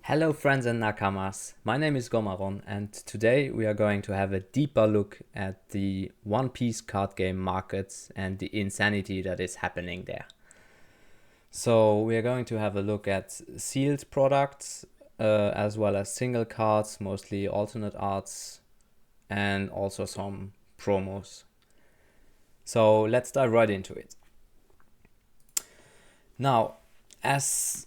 Hello friends and nakamas, my name is Gomaron and today we are going to have a deeper look at the One Piece card game markets and the insanity that is happening there. So we are going to have a look at sealed products as well as single cards, mostly alternate arts, and also some promos. So let's dive right into it. Now, as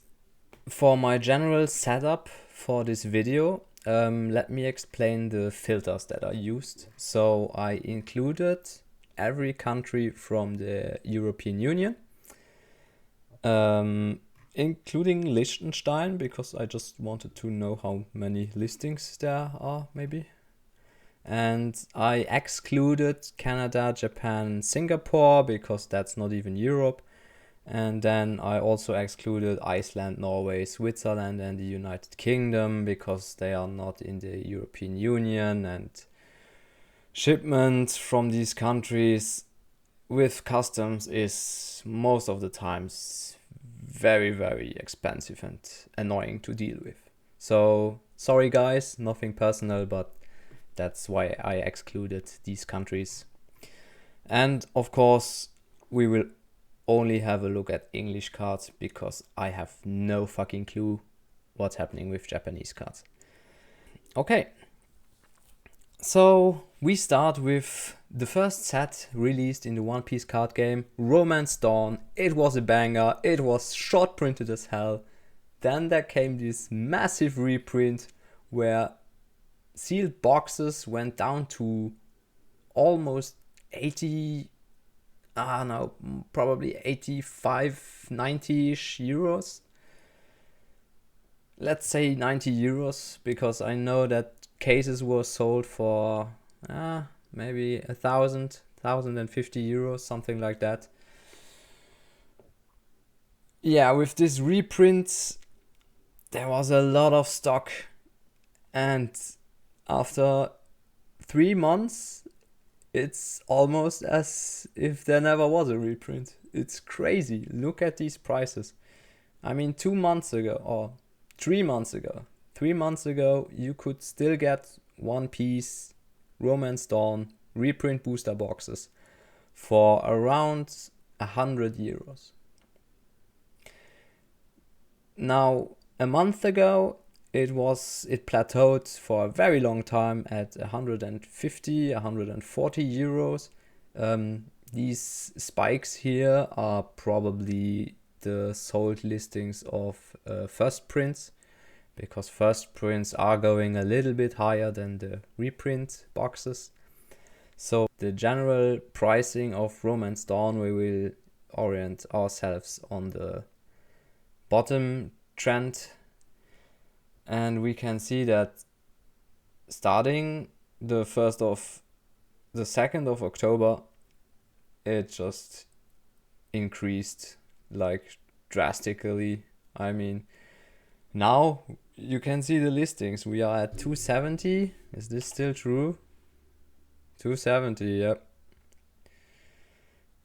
for my general setup for this video, let me explain the filters that I used. So I included every country from the European Union, including Liechtenstein, because I just wanted to know how many listings there are, maybe. And I excluded Canada, Japan, Singapore, because that's not even Europe. And then I also excluded Iceland, Norway, Switzerland, and the United Kingdom because they are not in the European Union, and shipment from these countries with customs is most of the times very, very expensive and annoying to deal with. So sorry guys, nothing personal, but that's why I excluded these countries. And of course, we will only have a look at English cards because I have no fucking clue what's happening with Japanese cards. Okay, so we start with the first set released in the One Piece card game, Romance Dawn. It was a banger, it was short printed as hell. Then there came this massive reprint where sealed boxes went down to almost 80, probably 85, 90-ish euros. Let's say 90 euros, because I know that cases were sold for maybe 1,050 euros, something like that. Yeah, with this reprint, there was a lot of stock, and after 3 months, it's almost as if there never was a reprint. It's crazy. Look at these prices. I mean, 2 months ago or 3 months ago, you could still get One Piece, Romance Dawn, reprint booster boxes for around 100 euros. Now, a month ago, it plateaued for a very long time at 150, 140 euros. These spikes here are probably the sold listings of first prints, because first prints are going a little bit higher than the reprint boxes. So the general pricing of Romance Dawn, we will orient ourselves on the bottom trend. And we can see that starting the 2nd of October, it just increased like drastically. I mean, now you can see the listings. We are at 270. Is this still true? 270, yep.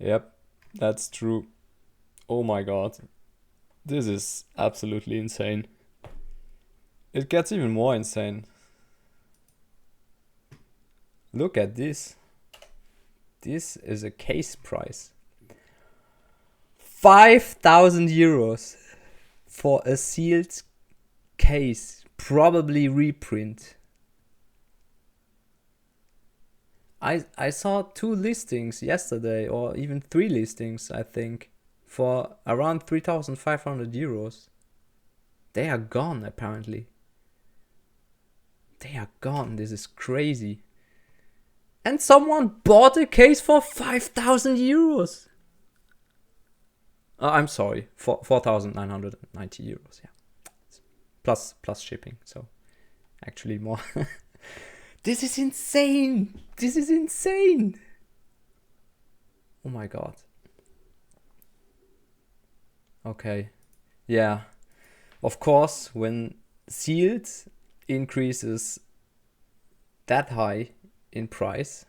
Yep, that's true. Oh my god. This is absolutely insane. It gets even more insane. Look at this. This is a case price. 5,000 euros for a sealed case, probably reprint. I saw 2 listings yesterday, or even 3 listings, I think, for around 3,500 euros. They are gone, apparently. They are gone. This is crazy. And someone bought a case for 5,000 euros. I'm sorry, 4,990 euros. Yeah, plus shipping. So actually more. This is insane. This is insane. Oh my god. Okay. Yeah. Of course, when sealed increases that high in price.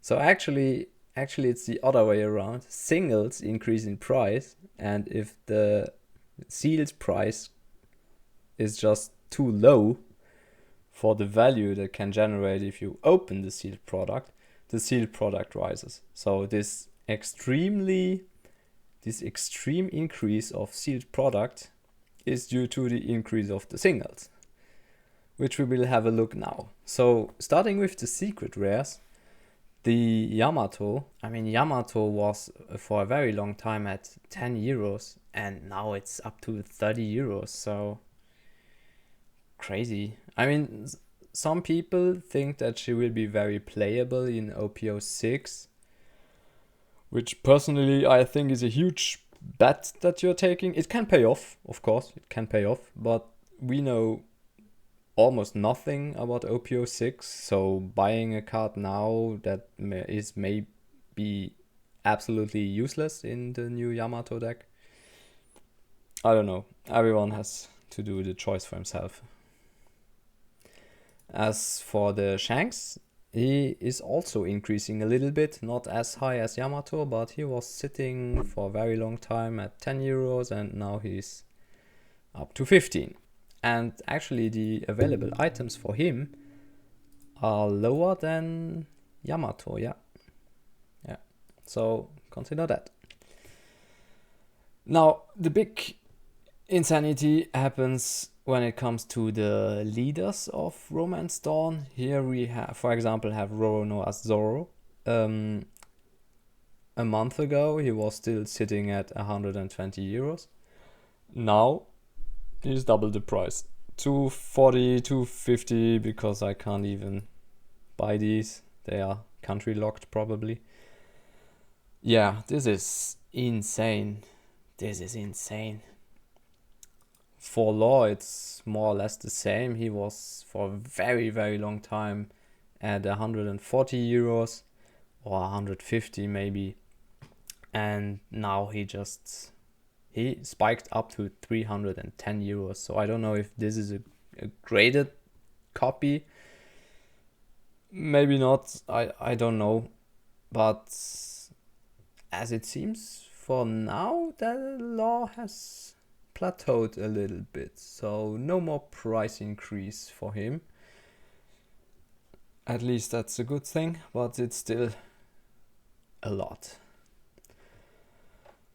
So actually it's the other way around. Singles increase in price, and if the sealed price is just too low for the value that can generate if you open the sealed product, the sealed product rises. So this extreme increase of sealed product is due to the increase of the singles, which we will have a look now. So starting with the secret rares, the Yamato was for a very long time at 10 euros and now it's up to 30 euros. So crazy. I mean, some people think that she will be very playable in OPO6, which personally I think is a huge bet that you're taking. It can pay off, of course, it can pay off, but we know almost nothing about OPO6, so buying a card now that is maybe absolutely useless in the new Yamato deck. I don't know. Everyone has to do the choice for himself. As for the Shanks, he is also increasing a little bit, not as high as Yamato, but he was sitting for a very long time at 10 euros and now he's up to 15. And actually the available items for him are lower than Yamato, yeah. So consider that. Now the big insanity happens when it comes to the leaders of Romance Dawn. Here we have, for example, have Roronoa Zoro. A month ago he was still sitting at 120 euros. Now he's double the price. 240, 250, because I can't even buy these. They are country locked probably. Yeah, this is insane. For Law, it's more or less the same. He was for a very, very long time at 140 euros or 150 maybe. And now he spiked up to 310 euros. So I don't know if this is a graded copy. Maybe not. I don't know. But as it seems for now, the Law has plateaued a little bit. So no more price increase for him. At least that's a good thing, but it's still a lot.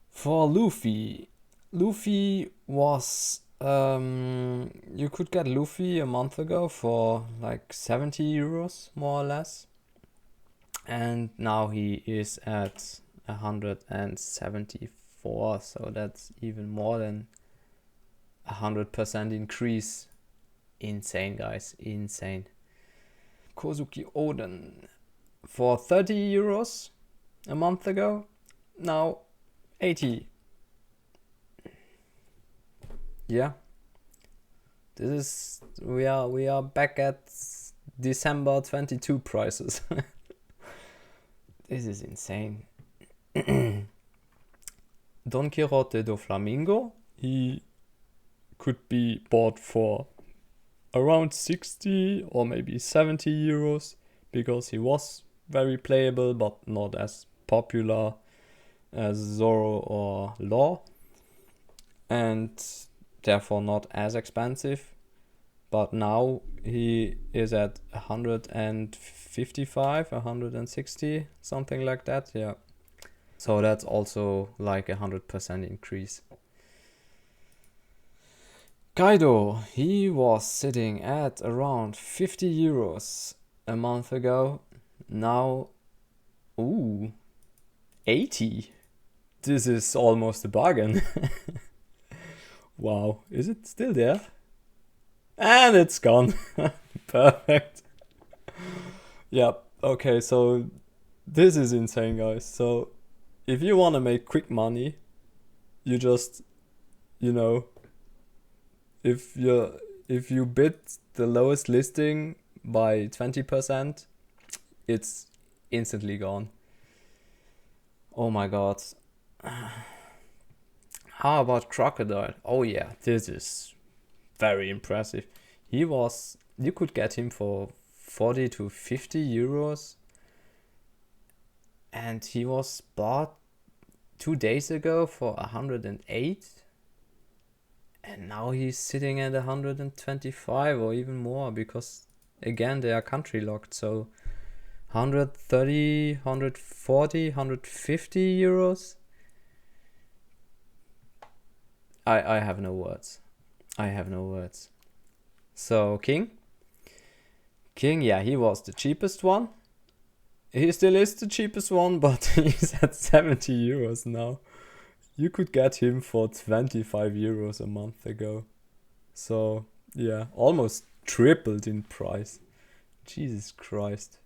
For Luffy was you could get Luffy a month ago for like 70 euros more or less, and now he is at 174, so that's even more than 100% increase. Insane, guys, insane. Kozuki Oden for 30 euros a month ago, now 80. Yeah, we are back at December 22 prices. This is insane. Don Quixote do Flamingo, he could be bought for around 60 or maybe 70 euros because he was very playable but not as popular as Zoro or Law, and therefore not as expensive. But now he is at 155, 160, something like that. Yeah, so that's also like 100% increase. Kaido, he was sitting at around 50 euros a month ago. Now, 80. This is almost a bargain. Wow, is it still there? And it's gone. Perfect. Yep, okay, so this is insane, guys. So if you want to make quick money, you just, if you bid the lowest listing by 20%, it's instantly gone. Oh my god. How about Crocodile? Oh yeah, this is very impressive. You could get him for 40 to 50 euros. And he was bought 2 days ago for 108. And now he's sitting at 125 or even more, because again they are country locked. So 130, 140, 150 euros. I have no words. I have no words. So King, yeah, he was the cheapest one. He still is the cheapest one, but he's at 70 euros now. You could get him for 25 euros a month ago. So yeah, almost tripled in price. Jesus Christ.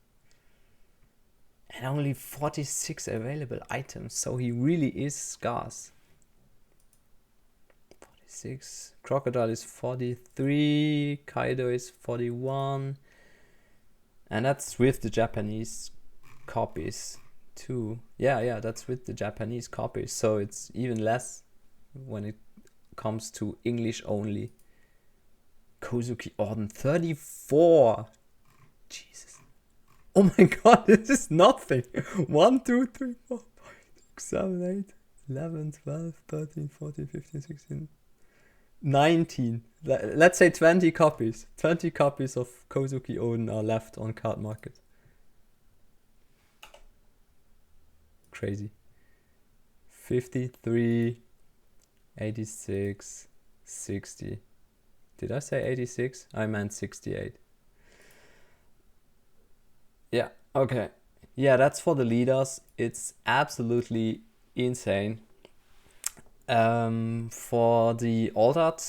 And only 46 available items, so he really is scarce. 46. Crocodile is 43. Kaido is 41. And that's with the Japanese copies too. Yeah, that's with the Japanese copies. So it's even less when it comes to English only. Kozuki Orden 34. Jesus. Oh my god, this is nothing. 1, 2, 3, 4, 5, 6, 7, 8, 11, 12, 13, 14, 15, 16, 19. Let's say 20 copies. 20 copies of Kozuki Oden are left on Card Market. Crazy. 53, 86, 60. Did I say 86? I meant 68. Yeah, okay. Yeah, that's for the leaders. It's absolutely insane. For the altered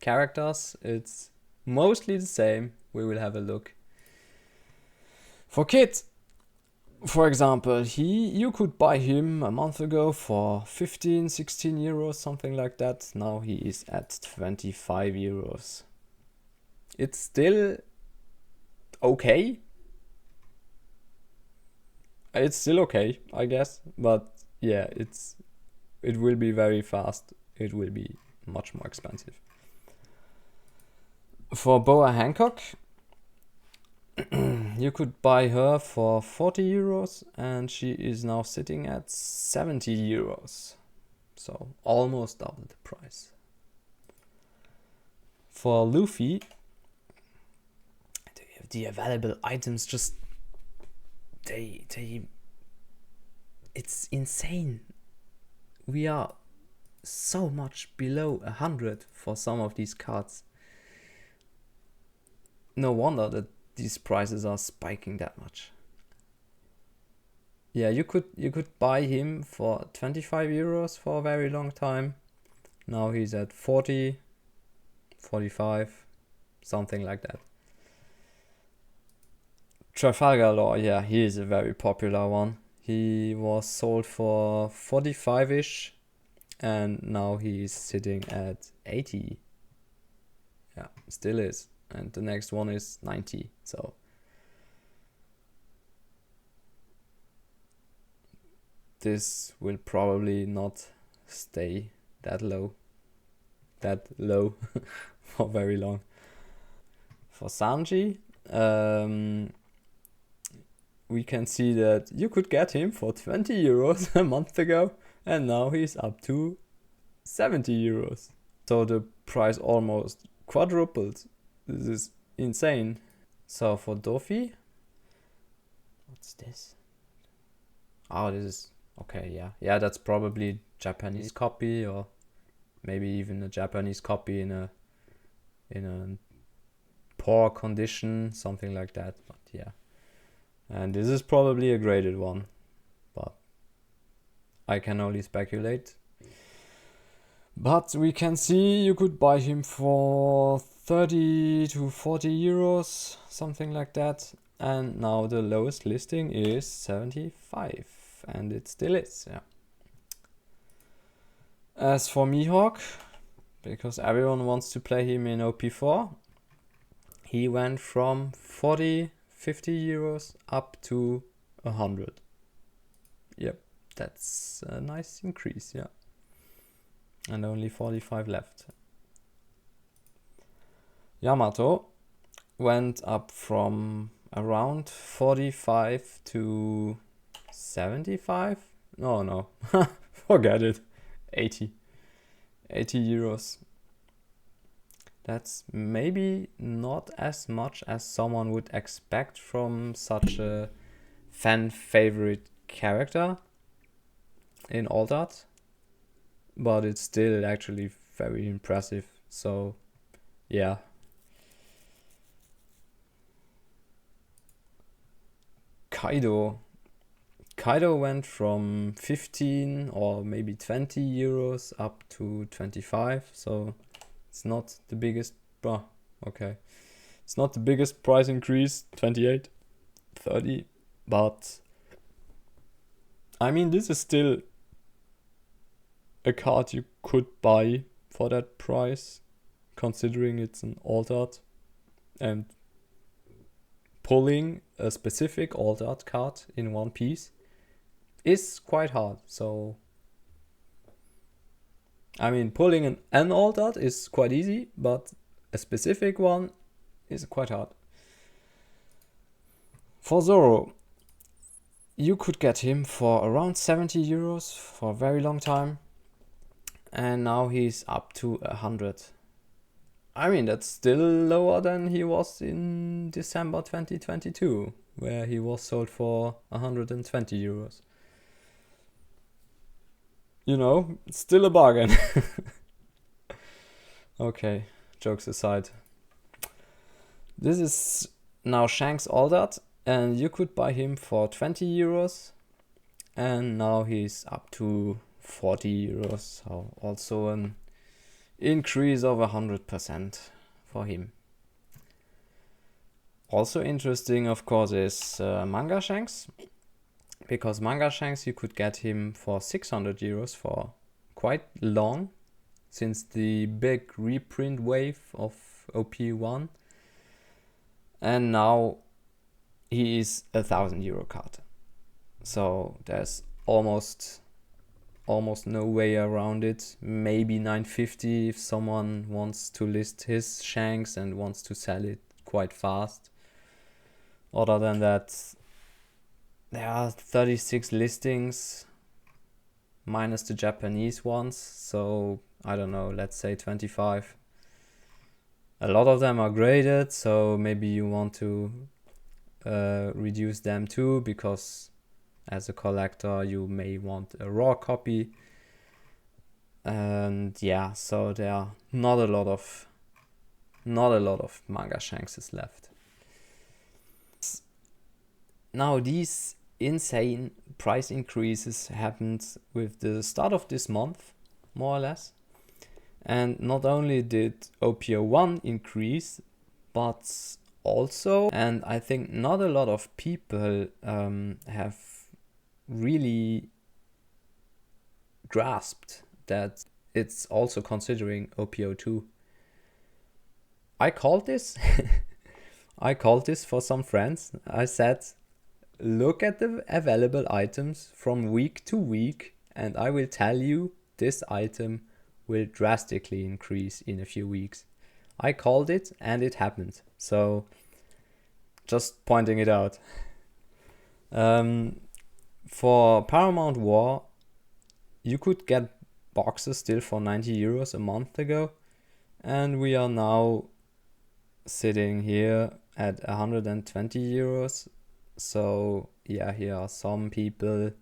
characters, it's mostly the same. We will have a look. For Kid, for example, you could buy him a month ago for 15, 16 euros, something like that. Now he is at 25 euros. It's still okay. It's still okay, I guess. But yeah, it will be very fast. It will be much more expensive. For Boa Hancock, you could buy her for 40 euros and she is now sitting at 70 euros. So almost double the price. For Luffy, the available items just it's insane. We are so much below 100 for some of these cards. No wonder that these prices are spiking that much. Yeah, you could buy him for 25 euros for a very long time. Now he's at 40, 45, something like that. Trafalgar Law, yeah, he is a very popular one. He was sold for 45-ish and now he's sitting at 80. Yeah, still is. And the next one is 90. So this will probably not stay that low for very long. For Sanji, we can see that you could get him for 20 euros a month ago and now he's up to 70 euros. So the price almost quadrupled. This is insane. So for Dofi, what's this? Oh, this is okay. Yeah, that's probably Japanese copy or maybe even a Japanese copy in a poor condition, something like that. But yeah, and this is probably a graded one, but I can only speculate. But we can see you could buy him for 30 to 40 euros, something like that. And now the lowest listing is 75, and it still is, yeah. As for Mihawk, because everyone wants to play him in OP4, he went from 40, 50 euros up to 100. Yep, that's a nice increase, yeah. And only 45 left. Yamato went up from around 45 to 75. No, forget it. 80 euros. That's maybe not as much as someone would expect from such a fan favorite character in Altart, but it's still actually very impressive. So yeah. Kaido went from 15 or maybe 20 euros up to 25, so it's not the biggest. Okay, it's not the biggest price increase, 28, 30, but I mean, this is still a card you could buy for that price, considering it's an Altart, and pulling a specific Altart card in One Piece is quite hard. So I mean, pulling an Altart is quite easy, but a specific one is quite hard. For Zoro, you could get him for around 70 euros for a very long time, and now he's up to 100. I mean, that's still lower than he was in December 2022, where he was sold for 120 euros. You know, it's still a bargain. Okay, jokes aside. This is now Shanks Altart, and you could buy him for 20 euros, and now he's up to 40 euros, so also an increase of 100% for him. Also interesting, of course, is Manga Shanks, because Manga Shanks you could get him for 600 euros for quite long, since the big reprint wave of OP1, and now he is a 1,000 euro card. So there's almost no way around it. Maybe 950 if someone wants to list his Shanks and wants to sell it quite fast. Other than that, there are 36 listings minus the Japanese ones, so I don't know, let's say 25. A lot of them are graded, so maybe you want to reduce them too, because as a collector you may want a raw copy. And yeah, so there are not a lot of Manga Shanks left. Now these insane price increases happened with the start of this month, more or less. And not only did OPO1 increase, but also, and I think not a lot of people have really grasped that it's also considering OPO2. I called this for some friends. I said, look at the available items from week to week, and I will tell you this item will drastically increase in a few weeks. I called it and it happened. So just pointing it out. For Paramount War, you could get boxes still for 90 euros a month ago, and we are now sitting here at 120 euros. So yeah, here are some people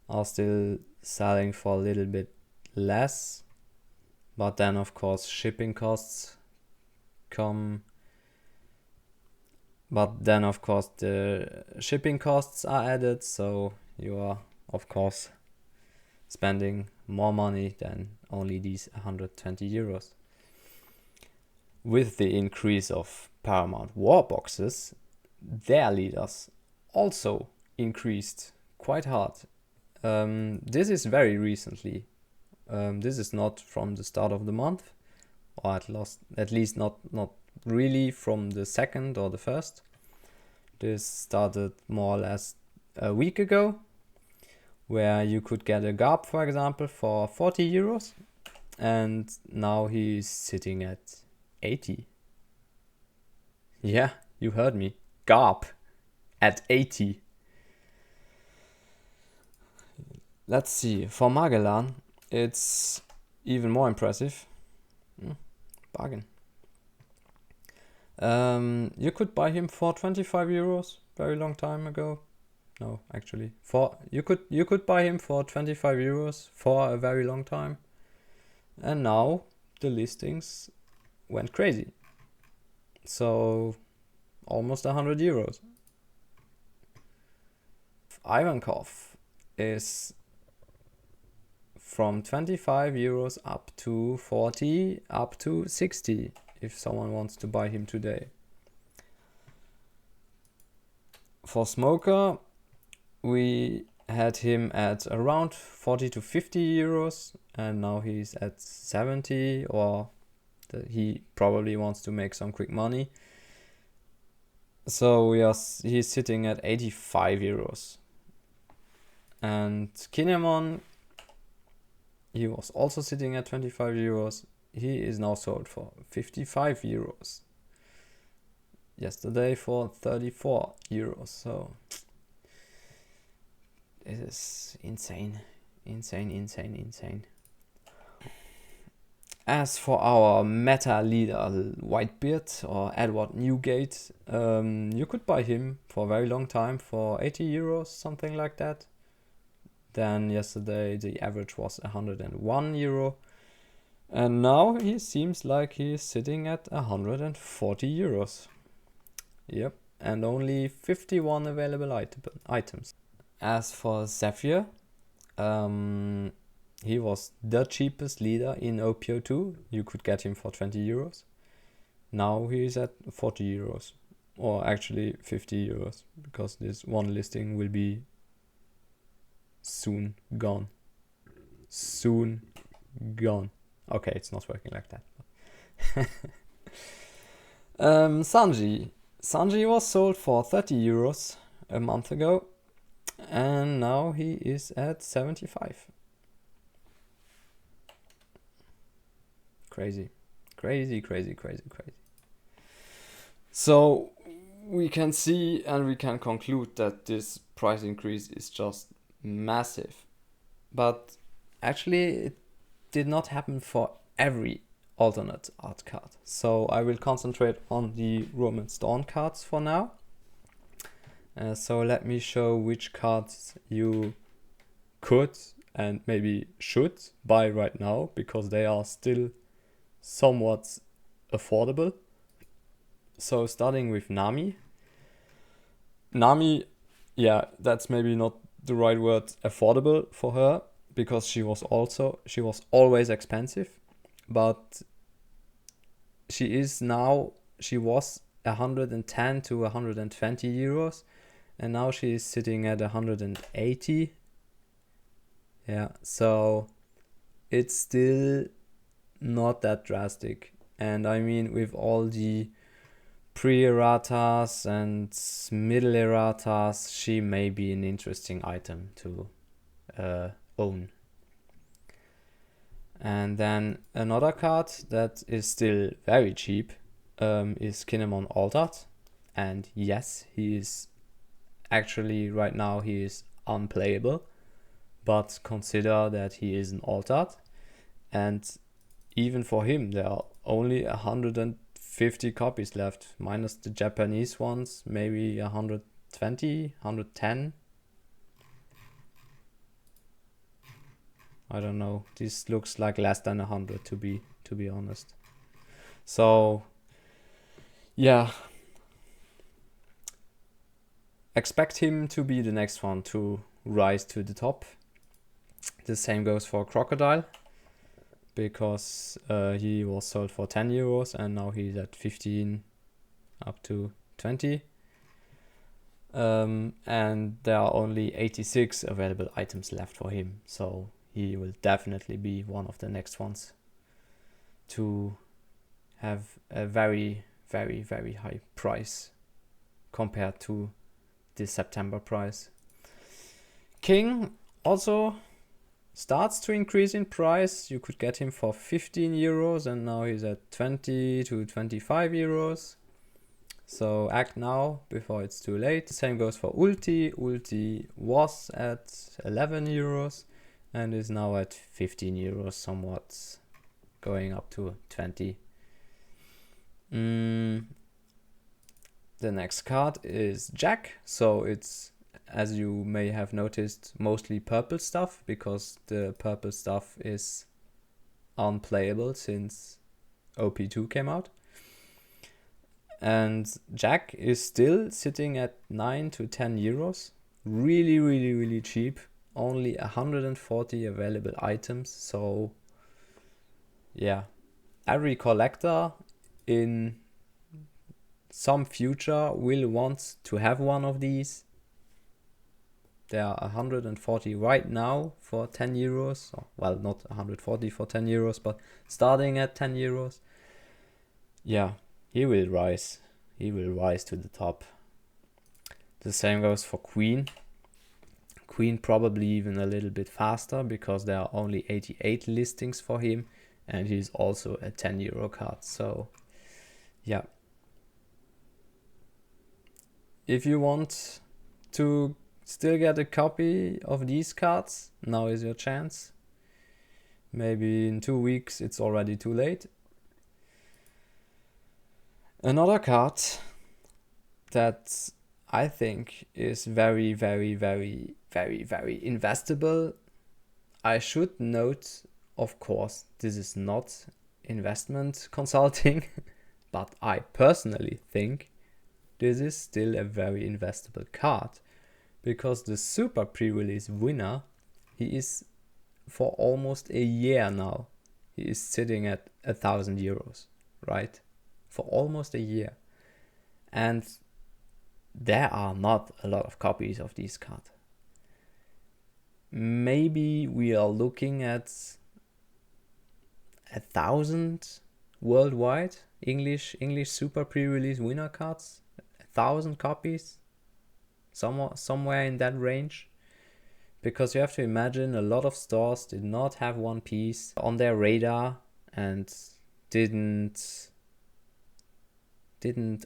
are still selling for a little bit less, but then of course shipping costs come. But then of course the shipping costs are added, so you are of course spending more money than only these 120 euros. With the increase of Paramount War boxes, their leaders also increased quite hard. This is very recently. This is not from the start of the month, or at least not really from the second or the first. This started more or less a week ago, where you could get a Garb, for example, for 40 euros, and now he's sitting at 80. Yeah, you heard me. Garb at 80. Let's see. For Magellan, it's even more impressive. Bargain. You could buy him for 25 euros very long time ago. No, actually, you could buy him for 25 euros for a very long time. And now the listings went crazy. So almost 100 euros. Ivankov is from 25 euros up to 40, up to 60 if someone wants to buy him today. For Smoker, we had him at around 40 to 50 euros and now he's at 70, or he probably wants to make some quick money. So he's sitting at 85 euros. And Kinemon, he was also sitting at 25 euros. He is now sold for 55 euros. Yesterday for 34 euros. So it is insane. Insane. As for our meta leader, Whitebeard or Edward Newgate, you could buy him for a very long time for 80 euros, something like that. Then yesterday the average was 101 euro. And now he seems like he's sitting at 140 euros. Yep, and only 51 available items. As for Zephyr, he was the cheapest leader in OPO2. You could get him for 20 euros. Now he's at 40 euros. Or actually 50 euros. Because this one listing will be soon gone. Okay, it's not working like that. Sanji was sold for 30 euros a month ago. And now he is at 75. Crazy. So we can see and we can conclude that this price increase is just massive. But actually it did not happen for every alternate art card. So I will concentrate on the Romance Dawn cards for now. So let me show which cards you could and maybe should buy right now, because they are still somewhat affordable. So starting with Nami. Nami, yeah, that's maybe not the right word, affordable for her, because she was always expensive, but she was 110 to 120 euros, and now she is sitting at 180. Yeah, so it's still not that drastic. And I mean, with all the pre-erratas and middle erratas, she may be an interesting item to own. And then another card that is still very cheap is Kinemon Altered. And yes, he is actually right now he is unplayable, but consider that he is an altered, and even for him there are only 150 copies left, minus the Japanese ones, maybe 120, 110. I don't know, this looks like less than 100 to be honest. So yeah, expect him to be the next one to rise to the top. The same goes for Crocodile, because he was sold for 10 euros and now he's at 15 up to 20. And there are only 86 available items left for him, so he will definitely be one of the next ones to have a very, very, very high price compared to the September price. King also starts to increase in price. You could get him for 15 euros and now he's at 20 to 25 euros. So act now before it's too late. The same goes for Ulti. Ulti was at 11 euros and is now at 15 euros, somewhat going up to 20. The next card is Jack. So it's, as you may have noticed, mostly purple stuff, because the purple stuff is unplayable since OP2 came out. And Jack is still sitting at 9 to 10 euros. Really, really, really cheap. Only 140 available items. So yeah, every collector in some future will want to have one of these. There are 140 right now for 10 euros. Well, not 140 for 10 euros, but starting at 10 euros. Yeah, he will rise. He will rise to the top. The same goes for Queen. Queen probably even a little bit faster, because there are only 88 listings for him, and he's also a 10 euro card. So yeah, if you want to still get a copy of these cards, now is your chance. Maybe in 2 weeks it's already too late. Another card that I think is very, very, very, very, very investable. I should note, of course, this is not investment consulting, but I personally think this is still a very investable card, because the super pre-release winner, he is for almost a year now, he is sitting at 1,000 euros, right? For almost a year. And there are not a lot of copies of this card. Maybe we are looking at 1,000 worldwide English super pre-release winner cards. 1,000 copies, somewhere in that range. Because you have to imagine, a lot of stores did not have One Piece on their radar and didn't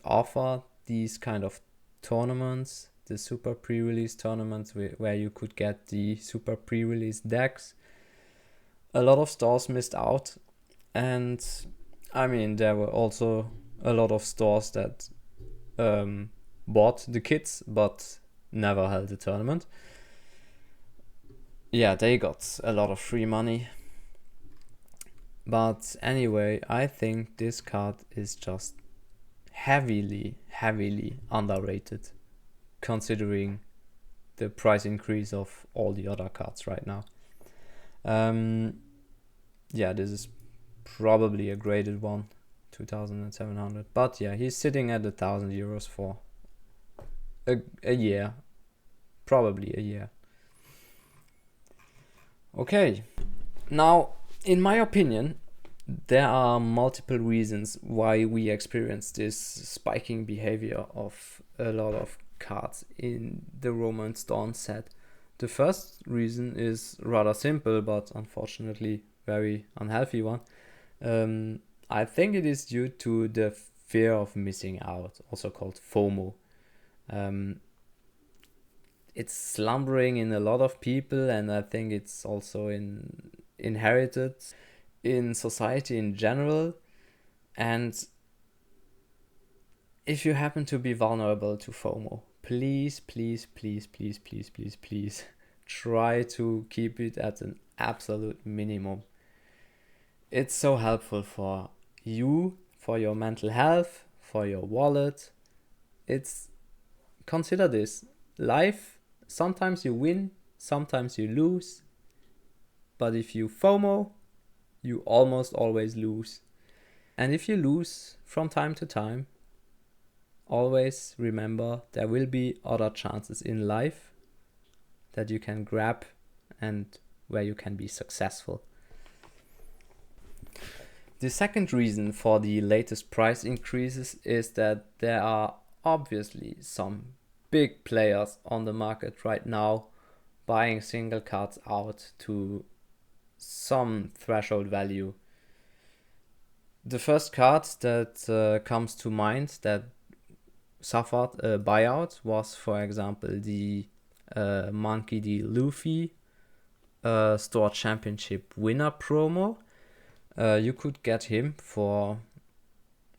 offer these kind of tournaments, the super pre-release tournaments where you could get the super pre-release decks. A lot of stores missed out, and I mean, there were also a lot of stores that bought the kits but never held the tournament. Yeah, they got a lot of free money. But anyway, I think this card is just heavily underrated, considering the price increase of all the other cards right now. Yeah, this is probably a graded one, 2,700. But yeah, he's sitting at 1,000 euros for a year, probably a year. Okay, now in my opinion, there are multiple reasons why we experience this spiking behavior of a lot of cards in the Romance Dawn set. The first reason is rather simple, but unfortunately very unhealthy one. I think it is due to the fear of missing out, also called FOMO. It's slumbering in a lot of people, and I think it's also inherited in society in general. And if you happen to be vulnerable to FOMO, please try to keep it at an absolute minimum. It's so helpful for you, for your mental health, for your wallet. Consider this life. Sometimes you win, sometimes you lose, but if you FOMO, you almost always lose. And if you lose from time to time, always remember there will be other chances in life that you can grab and where you can be successful. The second reason for the latest price increases is that there are obviously some big players on the market right now buying single cards out to some threshold value. The first card that comes to mind that suffered a buyout was, for example, the Monkey D. Luffy Store Championship winner promo. You could get him for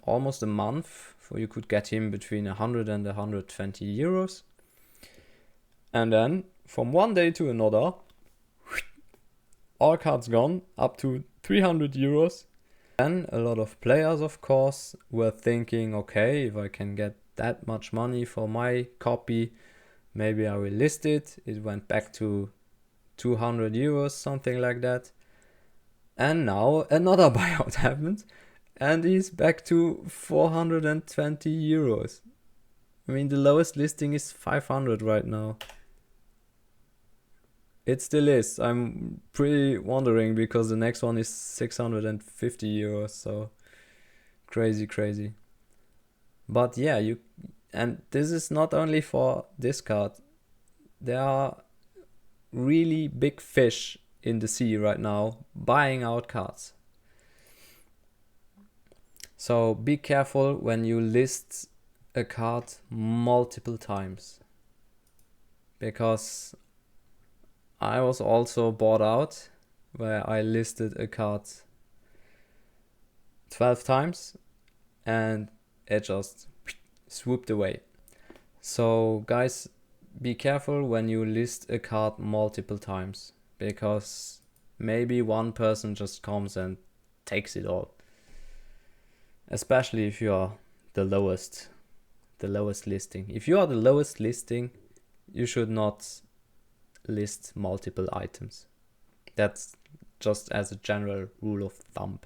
almost a month, for you could get him between 100 and 120 euros. And then from one day to another, all cards gone, up to 300 euros. Then a lot of players, of course, were thinking, okay, if I can get that much money for my copy, maybe I will list it. It went back to 200 euros, something like that. And now another buyout happened, and he's back to 420 euros. I mean, the lowest listing is 500 right now. It still is. I'm pretty wondering, because the next one is 650 euros, so crazy. But yeah, and this is not only for this card. There are really big fish in the sea right now buying out cards. So be careful when you list a card multiple times, because I was also bought out where I listed a card 12 times and it just swooped away. So guys, be careful when you list a card multiple times, because maybe one person just comes and takes it all. Especially if you are the lowest listing. If you are the lowest listing, you should not list multiple items. That's just as a general rule of thumb.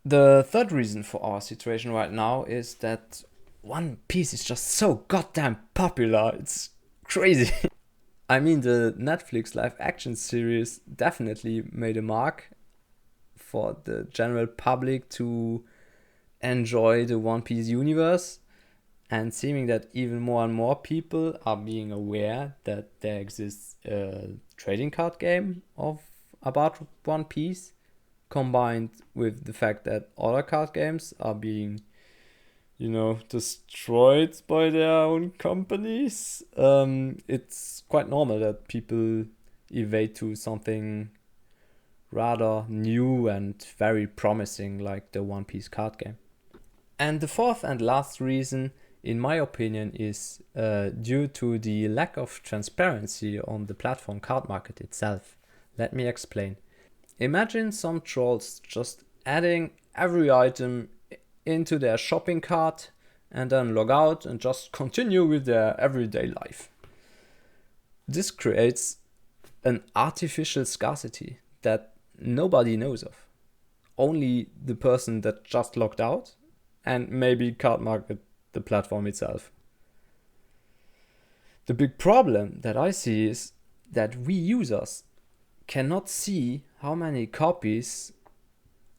The third reason for our situation right now is that One Piece is just so goddamn popular. It's crazy. I mean, the Netflix live action series definitely made a mark for the general public to enjoy the One Piece universe. And seeming that even more and more people are being aware that there exists a trading card game about One Piece, combined with the fact that other card games are being, destroyed by their own companies, it's quite normal that people evade to something rather new and very promising like the One Piece card game. And the fourth and last reason, in my opinion, is due to the lack of transparency on the platform cardmarket itself. Let me explain. Imagine some trolls just adding every item into their shopping cart and then log out and just continue with their everyday life. This creates an artificial scarcity that nobody knows of. Only the person that just logged out, and maybe cardmarket, the platform itself. The big problem that I see is that we users cannot see how many copies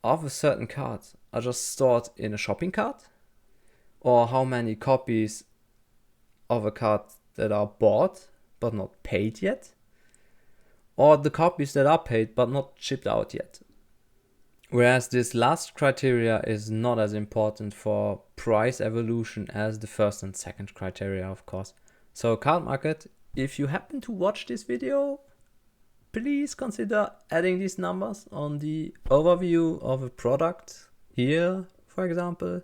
of a certain card are just stored in a shopping cart, or how many copies of a card that are bought but not paid yet, or the copies that are paid but not shipped out yet. Whereas this last criteria is not as important for price evolution as the first and second criteria, of course. So cardmarket, if you happen to watch this video, please consider adding these numbers on the overview of a product here, for example.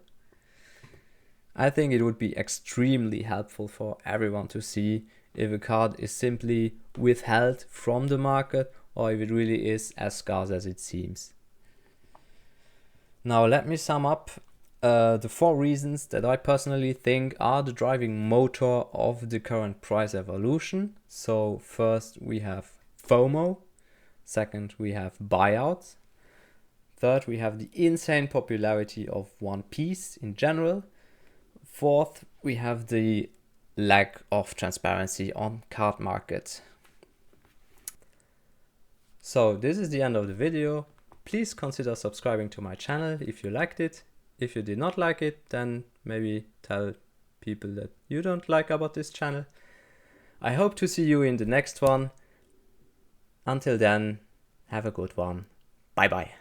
I think it would be extremely helpful for everyone to see if a card is simply withheld from the market or if it really is as scarce as it seems. Now let me sum up the 4 reasons that I personally think are the driving motor of the current price evolution. So first we have FOMO, second we have buyouts, third we have the insane popularity of One Piece in general, fourth we have the lack of transparency on cardmarket. So this is the end of the video. Please consider subscribing to my channel if you liked it. If you did not like it, then maybe tell people that you don't like about this channel. I hope to see you in the next one. Until then, have a good one. Bye bye.